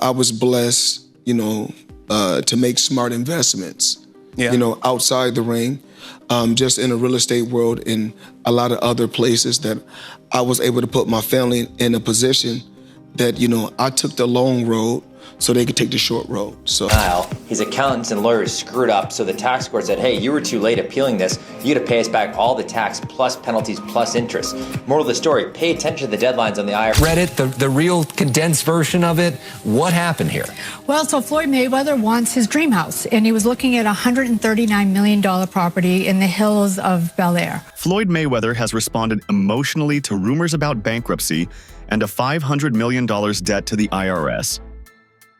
I was blessed, to make smart investments, outside the ring, just in the real estate world and a lot of other places that I was able to put my family in a position that, I took the long road so they could take the short road. So his accountants and lawyers screwed up, so the tax court said, hey, you were too late appealing this. You got to pay us back all the tax plus penalties plus interest. Moral of the story, pay attention to the deadlines on the IRS. Read it, the real condensed version of it. What happened here? Well, so Floyd Mayweather wants his dream house, and he was looking at a $139 million property in the hills of Bel Air. Floyd Mayweather has responded emotionally to rumors about bankruptcy and a $500 million debt to the IRS.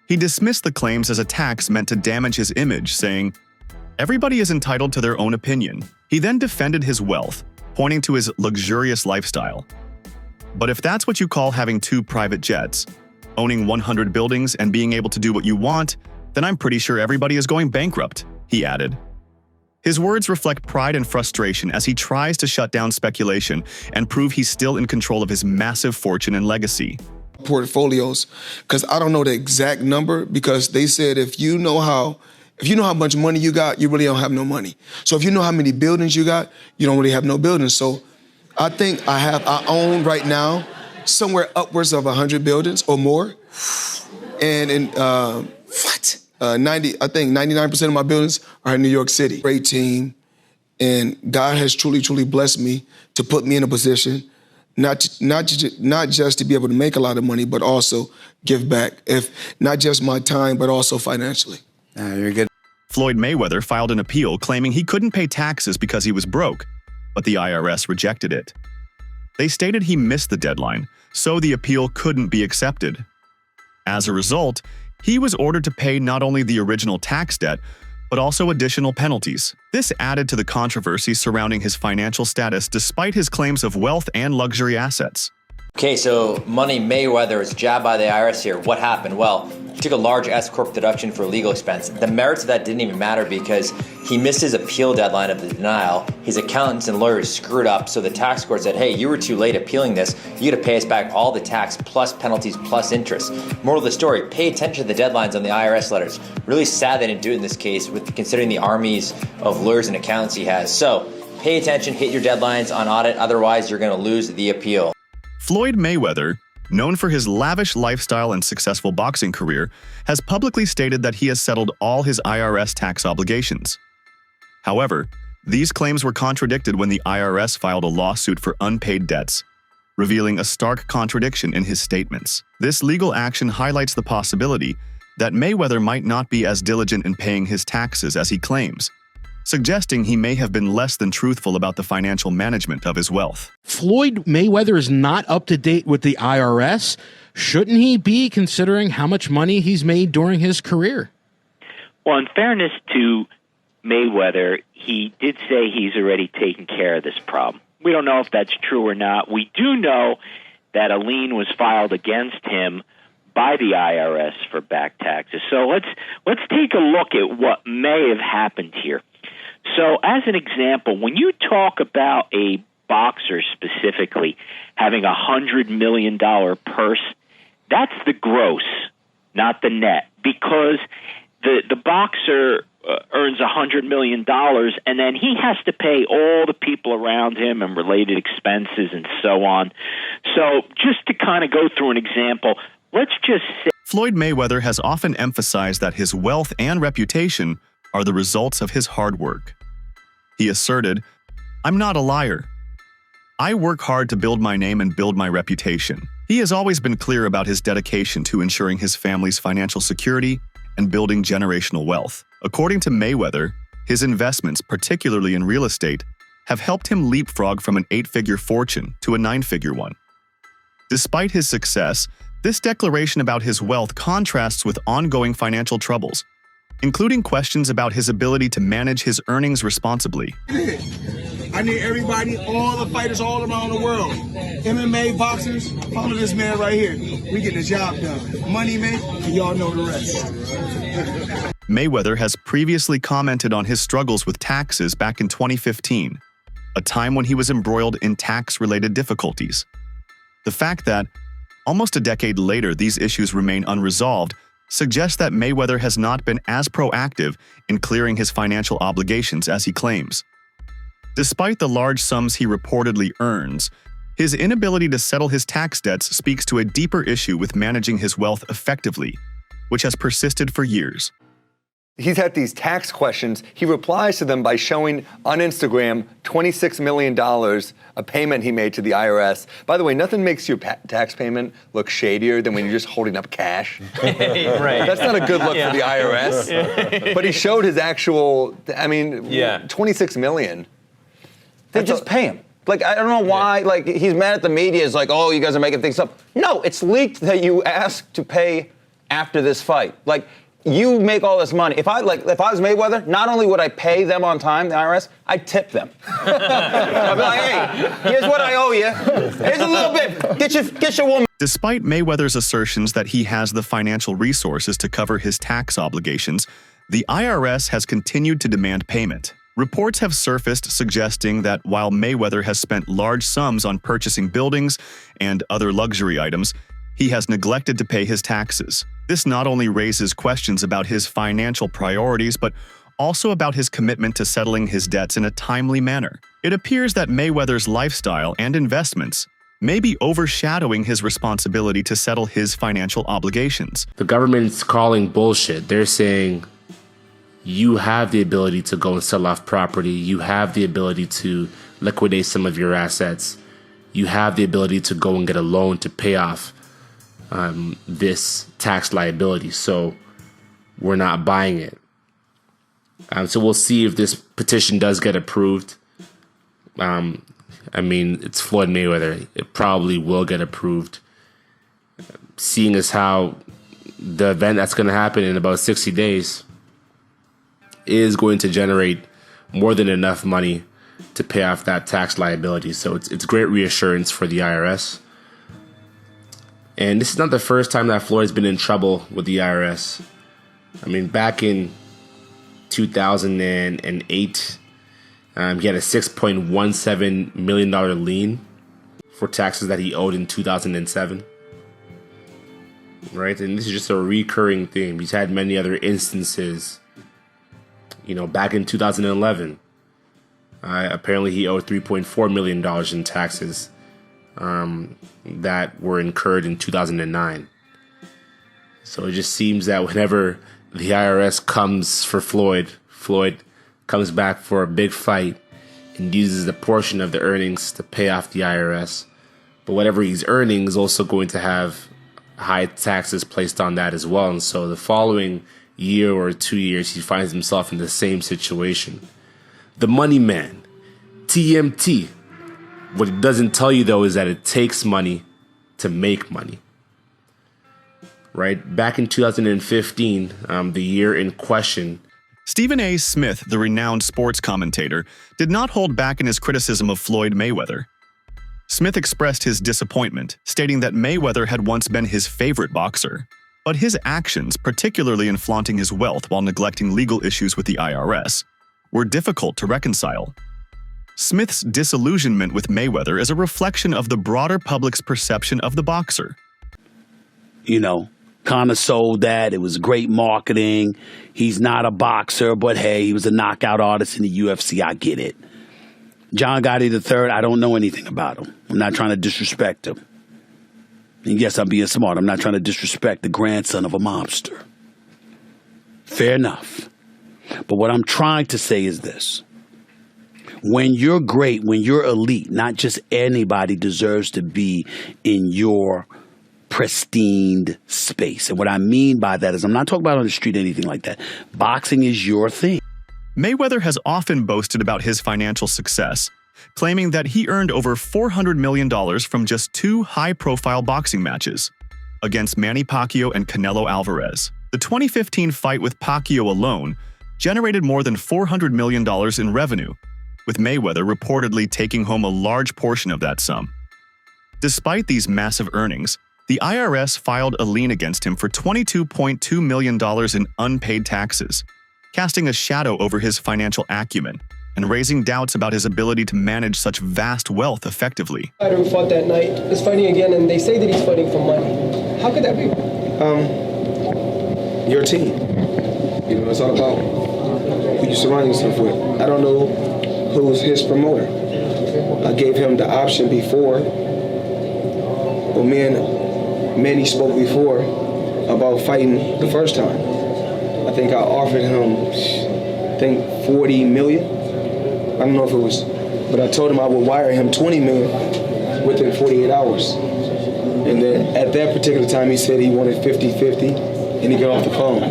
He dismissed the claims as attacks meant to damage his image, saying, "Everybody is entitled to their own opinion." He then defended his wealth, pointing to his luxurious lifestyle. "But if that's what you call having 2 private jets, owning 100 buildings, and being able to do what you want, then I'm pretty sure everybody is going bankrupt," he added. His words reflect pride and frustration as he tries to shut down speculation and prove he's still in control of his massive fortune and legacy. Portfolios, because I don't know the exact number, because they said if you know how much money you got, you really don't have no money. So if you know how many buildings you got, you don't really have no buildings. So I think I own right now somewhere upwards of 100 buildings or more. And in 99% of my buildings are in New York City. Great team, and God has truly blessed me to put me in a position not just to be able to make a lot of money, but also give back, if not just my time, but also financially. You're good. Floyd Mayweather filed an appeal claiming he couldn't pay taxes because he was broke, but the IRS rejected it. They stated he missed the deadline, so the appeal couldn't be accepted. As a result, he was ordered to pay not only the original tax debt, but also additional penalties. This added to the controversy surrounding his financial status despite his claims of wealth and luxury assets. Okay, so Money Mayweather is jabbed by the IRS here. What happened? Well, he took a large S-Corp deduction for legal expense. The merits of that didn't even matter because he missed his appeal deadline of the denial. His accountants and lawyers screwed up, so the tax court said, hey, you were too late appealing this. You got to pay us back all the tax plus penalties plus interest. Moral of the story, pay attention to the deadlines on the IRS letters. Really sad they didn't do it in this case, with considering the armies of lawyers and accountants he has. So pay attention, hit your deadlines on audit, otherwise you're going to lose the appeal. Floyd Mayweather, known for his lavish lifestyle and successful boxing career, has publicly stated that he has settled all his IRS tax obligations. However, these claims were contradicted when the IRS filed a lawsuit for unpaid debts, revealing a stark contradiction in his statements. This legal action highlights the possibility that Mayweather might not be as diligent in paying his taxes as he claims, suggesting he may have been less than truthful about the financial management of his wealth. Floyd Mayweather is not up to date with the IRS. Shouldn't he be, considering how much money he's made during his career? Well, in fairness to Mayweather, he did say he's already taken care of this problem. We don't know if that's true or not. We do know that a lien was filed against him by the IRS for back taxes. So let's take a look at what may have happened here. So as an example, when you talk about a boxer specifically having $100 million purse, that's the gross, not the net, because the boxer earns $100 million, and then he has to pay all the people around him and related expenses and so on. So just to kind of go through an example, let's just say Floyd Mayweather has often emphasized that his wealth and reputation are the results of his hard work. He asserted, "I'm not a liar. I work hard to build my name and build my reputation." He has always been clear about his dedication to ensuring his family's financial security and building generational wealth. According to Mayweather, his investments, particularly in real estate, have helped him leapfrog from an 8-figure fortune to a 9-figure one. Despite his success, this declaration about his wealth contrasts with ongoing financial troubles, including questions about his ability to manage his earnings responsibly. I need everybody, all the fighters all around the world, MMA, boxers, follow this man right here. We get the job done. Money, man, and y'all know the rest. Mayweather has previously commented on his struggles with taxes back in 2015, a time when he was embroiled in tax-related difficulties. The fact that, almost a decade later, these issues remain unresolved suggests that Mayweather has not been as proactive in clearing his financial obligations as he claims. Despite the large sums he reportedly earns, his inability to settle his tax debts speaks to a deeper issue with managing his wealth effectively, which has persisted for years. He's had these tax questions. He replies to them by showing on Instagram $26 million, a payment he made to the IRS. By the way, nothing makes your tax payment look shadier than when you're just holding up cash. Right. That's not a good look for the IRS. But he showed his actual, $26 million. They just pay him. Like, I don't know why, like, he's mad at the media. It's like, oh, you guys are making things up. No, it's leaked that you asked to pay after this fight. Like, you make all this money. If I was Mayweather, not only would I pay them on time, the IRS, I'd tip them. I'd be like, hey, here's what I owe you. Here's a little bit. Get your woman. Despite Mayweather's assertions that he has the financial resources to cover his tax obligations, the IRS has continued to demand payment. Reports have surfaced suggesting that while Mayweather has spent large sums on purchasing buildings and other luxury items, he has neglected to pay his taxes. This not only raises questions about his financial priorities, but also about his commitment to settling his debts in a timely manner. It appears that Mayweather's lifestyle and investments may be overshadowing his responsibility to settle his financial obligations. The government's calling bullshit. They're saying you have the ability to go and sell off property. You have the ability to liquidate some of your assets. You have the ability to go and get a loan to pay off this tax liability. So we're not buying it. So we'll see if this petition does get approved. I mean, it's Floyd Mayweather. It probably will get approved. Seeing as how the event that's going to happen in about 60 days is going to generate more than enough money to pay off that tax liability. So it's great reassurance for the IRS. And this is not the first time that Floyd's been in trouble with the IRS. I mean, back in 2008, he had a $6.17 million lien for taxes that he owed in 2007. Right? And this is just a recurring thing. He's had many other instances. You know, back in 2011, apparently he owed $3.4 million in taxes that were incurred in 2009. So it just seems that whenever the IRS comes for Floyd comes back for a big fight and uses a portion of the earnings to pay off the IRS. But whatever he's earning is also going to have high taxes placed on that as well. And so the following year or 2 years, he finds himself in the same situation. The money man, TMT. What it doesn't tell you, though, is that it takes money to make money. Right? Back in 2015, the year in question, Stephen A. Smith, the renowned sports commentator, did not hold back in his criticism of Floyd Mayweather. Smith expressed his disappointment, stating that Mayweather had once been his favorite boxer. But his actions, particularly in flaunting his wealth while neglecting legal issues with the IRS, were difficult to reconcile. Smith's disillusionment with Mayweather is a reflection of the broader public's perception of the boxer. You know, kind of sold that. It was great marketing. He's not a boxer, but hey, he was a knockout artist in the UFC. I get it. John Gotti III, I don't know anything about him. I'm not trying to disrespect him. And yes, I'm being smart. I'm not trying to disrespect the grandson of a mobster. Fair enough. But what I'm trying to say is this. When you're great, when you're elite, not just anybody deserves to be in your pristine space. And what I mean by that is I'm not talking about on the street, anything like that. Boxing is your thing. Mayweather has often boasted about his financial success, claiming that he earned over $400 million from just 2 high-profile boxing matches against Manny Pacquiao and Canelo Alvarez. The 2015 fight with Pacquiao alone generated more than $400 million in revenue, with Mayweather reportedly taking home a large portion of that sum. Despite these massive earnings, the IRS filed a lien against him for $22.2 million in unpaid taxes, casting a shadow over his financial acumen and raising doubts about his ability to manage such vast wealth effectively. Fighter who fought that night is fighting again, and they say that he's fighting for money. How could that be? your team. You know, it's all about who you surround yourself with. I don't know who's his promoter. I gave him the option before. Well, Manny spoke before about fighting the first time. I think I offered him, 40 million. I don't know if it was, but I told him I would wire him 20 million within 48 hours. And then at that particular time, he said he wanted 50-50, and he got off the phone.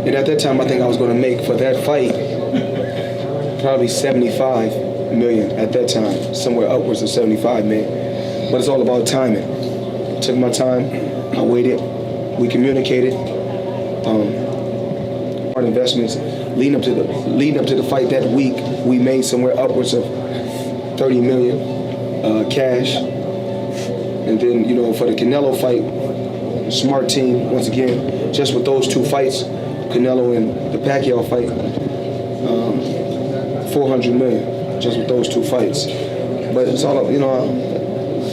And at that time, I think I was going to make for that fight probably 75 million at that time, somewhere upwards of 75 million. But it's all about timing. I took my time, I waited, we communicated. Our investments leading up to the fight that week, we made somewhere upwards of 30 million cash. And then, you know, for the Canelo fight, smart team, once again, just with those two fights, Canelo and the Pacquiao fight, 400 million, just with those two fights. But it's all, you know,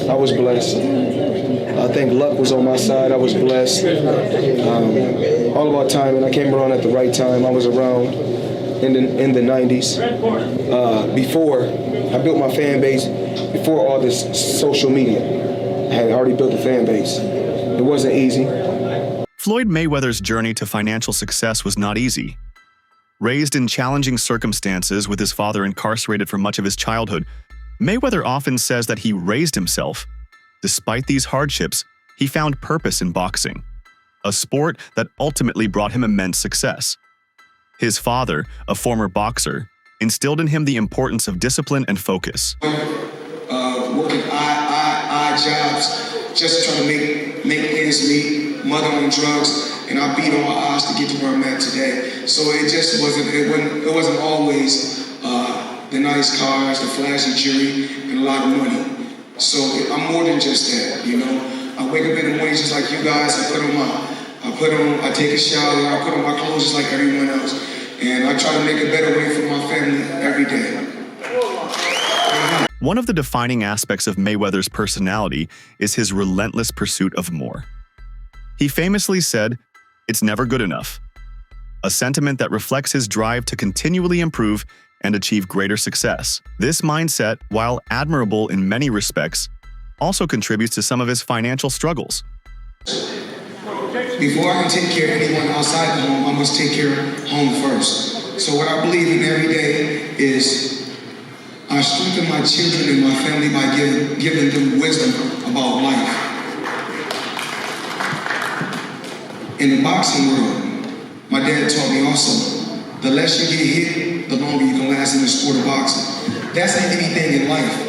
I was blessed. I think luck was on my side. I was blessed. All about timing. I came around at the right time. I was around in the 90s. Before I built my fan base, before all this social media, I had already built a fan base. It wasn't easy. Floyd Mayweather's journey to financial success was not easy. Raised in challenging circumstances with his father incarcerated for much of his childhood, Mayweather often says that he raised himself. Despite these hardships, he found purpose in boxing, a sport that ultimately brought him immense success. His father, a former boxer, instilled in him the importance of discipline and focus. Working odd jobs, just trying to make ends meet, mother on drugs, and I beat on my odds to get to where I'm at today. So it just wasn't always the nice cars, the flashy jewelry, and a lot of money. So I'm more than just that, you know. I wake up in the morning just like you guys. I take a shower. I put on my clothes just like everyone else, and I try to make a better way for my family every day. One of the defining aspects of Mayweather's personality is his relentless pursuit of more. He famously said, "It's never good enough," a sentiment that reflects his drive to continually improve and achieve greater success. This mindset, while admirable in many respects, also contributes to some of his financial struggles. Before I can take care of anyone outside the home, I must take care of home first. So what I believe in every day is I strengthen my children and my family by giving them wisdom about life. In the boxing world, my dad taught me also, the less you get hit, the longer you can last in the sport of boxing. That's like anything in life.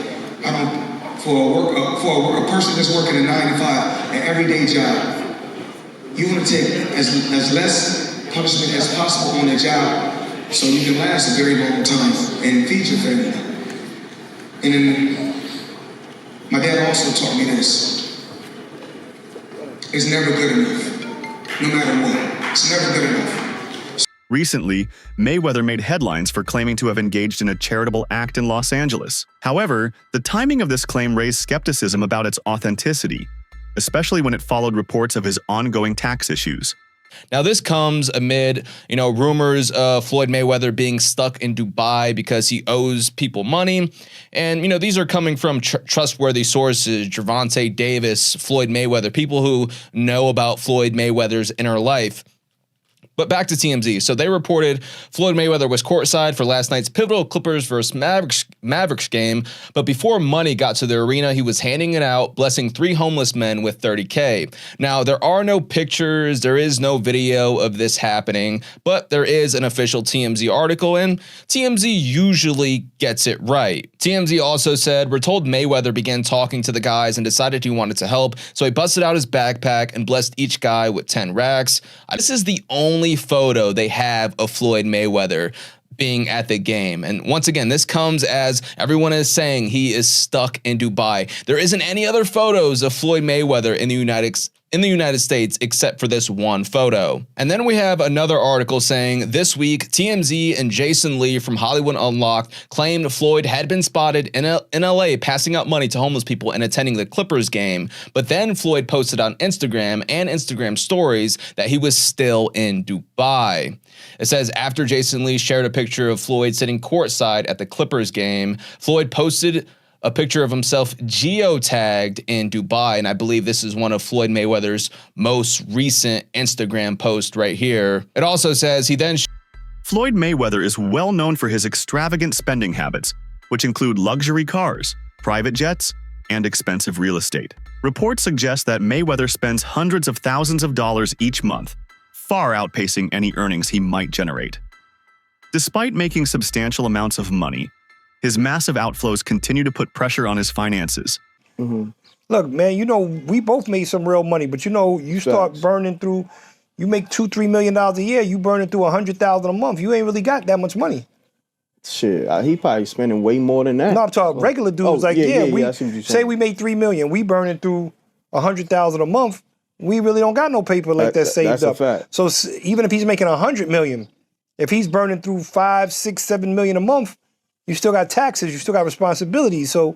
For a person that's working a 9 to 5, an everyday job, you want to take as less punishment as possible on the job so you can last a very long time and feed your family. And then my dad also taught me this. It's never good enough, no matter what. It's never good enough. Recently, Mayweather made headlines for claiming to have engaged in a charitable act in Los Angeles. However, the timing of this claim raised skepticism about its authenticity, especially when it followed reports of his ongoing tax issues. Now, this comes amid, rumors of Floyd Mayweather being stuck in Dubai because he owes people money. And, these are coming from trustworthy sources, Gervonta Davis, Floyd Mayweather, people who know about Floyd Mayweather's inner life. But back to TMZ. So they reported Floyd Mayweather was courtside for last night's pivotal Clippers versus Mavericks game. But before money got to the arena, he was handing it out, blessing 3 homeless men with $30K. Now, there are no pictures. There is no video of this happening. But there is an official TMZ article, and TMZ usually gets it right. TMZ also said, "We're told Mayweather began talking to the guys and decided he wanted to help. So he busted out his backpack and blessed each guy with 10 racks. This is the only photo they have of Floyd Mayweather being at the game. And once again, this comes as everyone is saying he is stuck in Dubai. There isn't any other photos of Floyd Mayweather in the in the United States except for this one photo. And then we have another article saying this week, TMZ and Jason Lee from Hollywood Unlocked claimed Floyd had been spotted in LA passing out money to homeless people and attending the Clippers game. But then Floyd posted on Instagram and Instagram stories that he was still in Dubai. It says after Jason Lee shared a picture of Floyd sitting courtside at the Clippers game, Floyd posted a picture of himself geotagged in Dubai, and I believe this is one of Floyd Mayweather's most recent Instagram posts right here. It also says he then Floyd Mayweather is well known for his extravagant spending habits, which include luxury cars, private jets, and expensive real estate. Reports suggest that Mayweather spends hundreds of thousands of dollars each month, far outpacing any earnings he might generate. Despite making substantial amounts of money, his massive outflows continue to put pressure on his finances. Look, man, you know, we both made some real money, but you know, you start burning through, you make $2-3 million a year, you burning through $100,000 a month. You ain't really got that much money. Shit, he probably spending way more than that. No, I'm talking regular dudes. I see what you're say saying. we made $3 million, we burning through $100,000 a month. We really don't got no paper like that saved up. That's a fact. So even if he's making $100 million, if he's burning through $5, $6, $7 million a month, you still got taxes, you still got responsibilities. So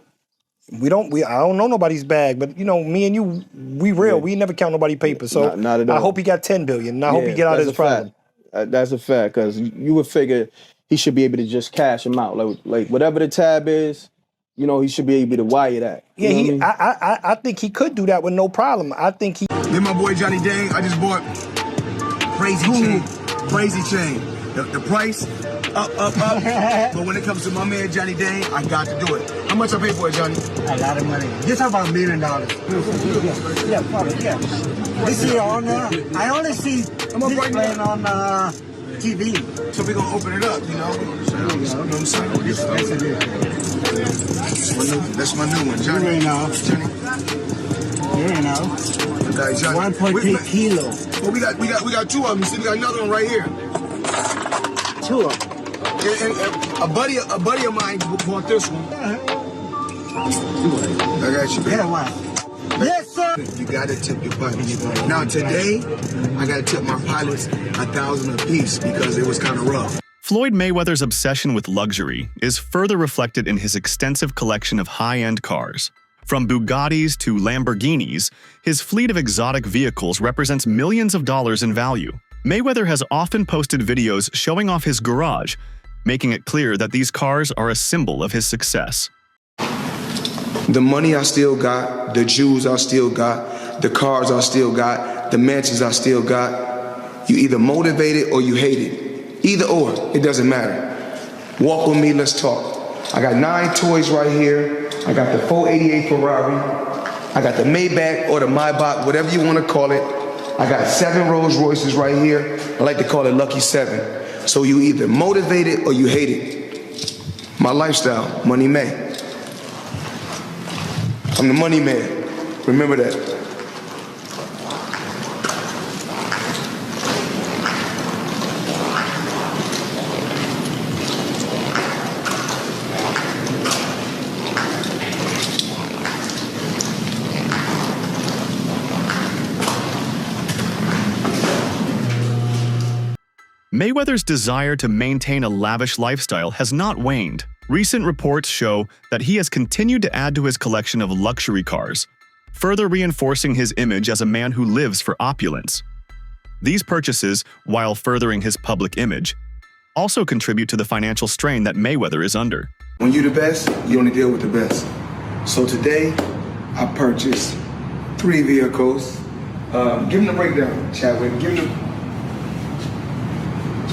I don't know nobody's bag, but you know, me and you, we real. We never count nobody paper. So not at all. I hope he got $10 billion. And I hope he get out of this problem. That's a fact, because you would figure he should be able to just cash him out. Like whatever the tab is, you know, he should be able to wire that. Yeah, you know I think he could do that with no problem. I think he. Me and my boy Johnny Dang, I just bought crazy chain. The price, up. But when it comes to my man Johnny Dang, I got to do it. How much I pay for it, Johnny? A lot of money. Just about $1 million. Yeah, probably, yeah. This is on, I only see this playing on TV. So we're going to open it up, you know? You know what I'm saying? That's my new one, Johnny. You know. Johnny. You know. Okay, Johnny. 1.3 kilo. Well, we got two of them. You see, we got another one right here. Two of them. And a buddy of mine bought this one. I got you, baby. Yeah, what? Yes, sir. You gotta tip your pilots. Now today, I gotta tip my pilots $1,000 a piece because it was kind of rough. Floyd Mayweather's obsession with luxury is further reflected in his extensive collection of high-end cars. From Bugattis to Lamborghinis, his fleet of exotic vehicles represents millions of dollars in value. Mayweather has often posted videos showing off his garage, making it clear that these cars are a symbol of his success. The money I still got, the jewels I still got, the cars I still got, the mansions I still got. You either motivate it or you hate it. Either or, it doesn't matter. Walk with me, let's talk. I got 9 toys right here. I got the 488 Ferrari. I got the Maybach or the Maybach, whatever you want to call it. I got 7 Rolls Royces right here. I like to call it Lucky 7. So you either motivate it or you hate it. My lifestyle, Money May. I'm the money man. Remember that. Mayweather's desire to maintain a lavish lifestyle has not waned. Recent reports show that he has continued to add to his collection of luxury cars, further reinforcing his image as a man who lives for opulence. These purchases, while furthering his public image, also contribute to the financial strain that Mayweather is under. When you're the best, you only deal with the best. So today, I purchased 3 vehicles. Give them the breakdown, Chadwick. Give them the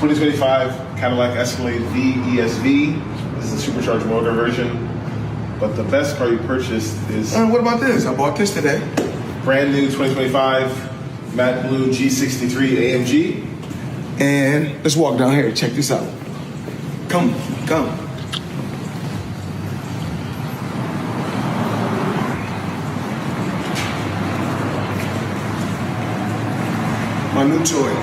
2025 Cadillac Escalade V ESV. This is a supercharged motor version. But the best car you purchased is... what about this? I bought this today. Brand new 2025 matte blue G63 AMG. And let's walk down here. Check this out. Come. My new toy.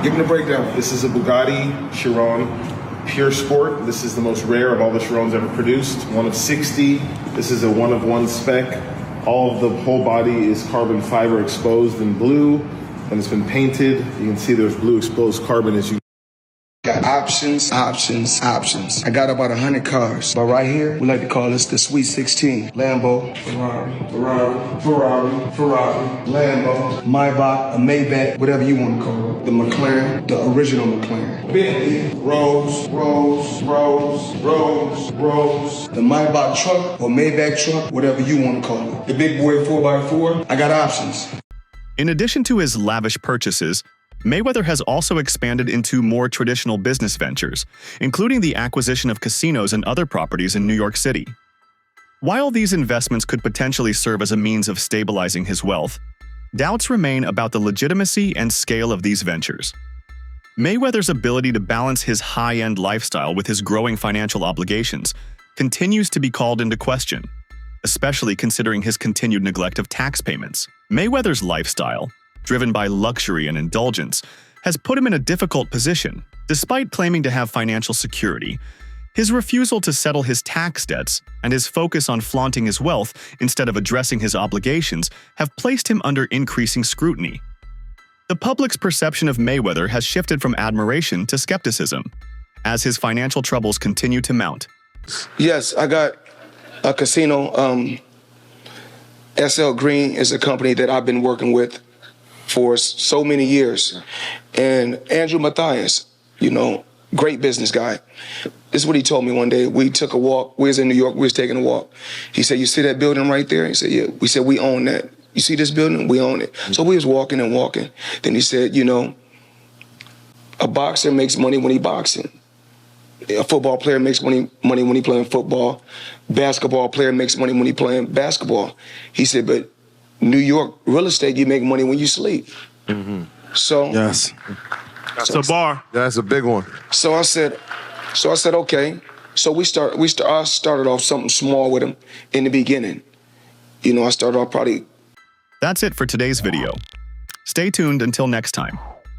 Give me the breakdown. This is a Bugatti Chiron Pure Sport. This is the most rare of all the Chirons ever produced. One of 60. This is a one-of-one spec. All of the whole body is carbon fiber exposed in blue, and it's been painted. You can see there's blue exposed carbon as you Got options, options, options. I got about 100 cars. But right here, we like to call this the Sweet 16. Lambo, Ferrari, Lambo, Maybach, a Maybach, whatever you want to call it. The McLaren, the original McLaren. Bentley, Rolls. The Maybach truck or Maybach truck, whatever you want to call it. The big boy 4x4, I got options. In addition to his lavish purchases, Mayweather has also expanded into more traditional business ventures, including the acquisition of casinos and other properties in New York City. While these investments could potentially serve as a means of stabilizing his wealth, doubts remain about the legitimacy and scale of these ventures. Mayweather's ability to balance his high-end lifestyle with his growing financial obligations continues to be called into question, especially considering his continued neglect of tax payments. Mayweather's lifestyle, driven by luxury and indulgence, has put him in a difficult position. Despite claiming to have financial security, his refusal to settle his tax debts and his focus on flaunting his wealth instead of addressing his obligations have placed him under increasing scrutiny. The public's perception of Mayweather has shifted from admiration to skepticism, as his financial troubles continue to mount. Yes, I got a casino. SL Green is a company that I've been working with for so many years. And Andrew Mathias, great business guy. This is what he told me one day. We took a walk. We was in New York. We was taking a walk. He said, "You see that building right there?" He said, "Yeah." We said, "We own that. You see this building? We own it." So we was walking and walking. Then he said, a boxer makes money when he boxing. A football player makes money when he playing football. Basketball player makes money when he playing basketball. He said, but New York real estate, you make money when you sleep. Mm-hmm. So yes, that's a bar. That's a big one. So I said, okay. So I started off something small with him in the beginning. I started off probably. That's it for today's video. Stay tuned until next time.